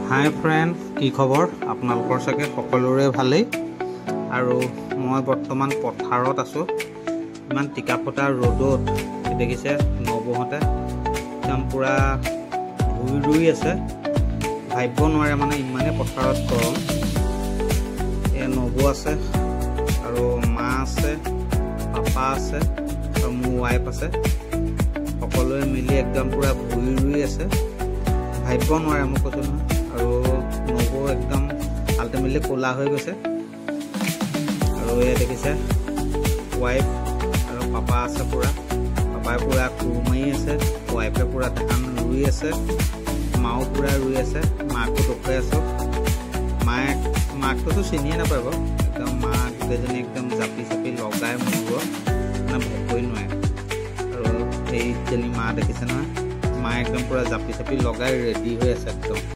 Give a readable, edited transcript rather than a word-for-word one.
hi friend की खबर आपनालोकर सके सकलोरे भालेই আৰু মই বৰ্তমান পথাৰত আছো ইমান টিকাফটা ৰ'দত দেখিছে নবহতে একদম পুৰা ভুই আছে ভাইব নোৱাৰে মানে ইমানে পথাৰত গৰম এ নবো আছে আৰু মা আছে পাপা আছে আৰু মোৰ ওয়াইফ আছে সকলোৱে মিলি একদম পুৰা ভুই আছে ভাইব নোৱাৰে মই কৈছো না আৰু নবো একদম আল্টিমেটলি কোলা হৈ গৈছে আৰু এ দেখিছে ওয়াইফ আৰু পাপা আছে পুৰা পাপাই পুৰা কুমাই আছে ওয়াইফে পুৰা ধান ৰুই আছে মাও পুৰা ৰুই আছে মাকো দুখে আছে মাকটো চিনিয়ে নাপাব একদম মা দুজনী একদম জাপি জাপি লগাই মূৰত মানে ভকই নোৱাৰে আৰু এইজনী মা দেখিছে নহয় মা একদম পুৰা জাপি জাপি লগাই ৰেডি হৈ আছে একদম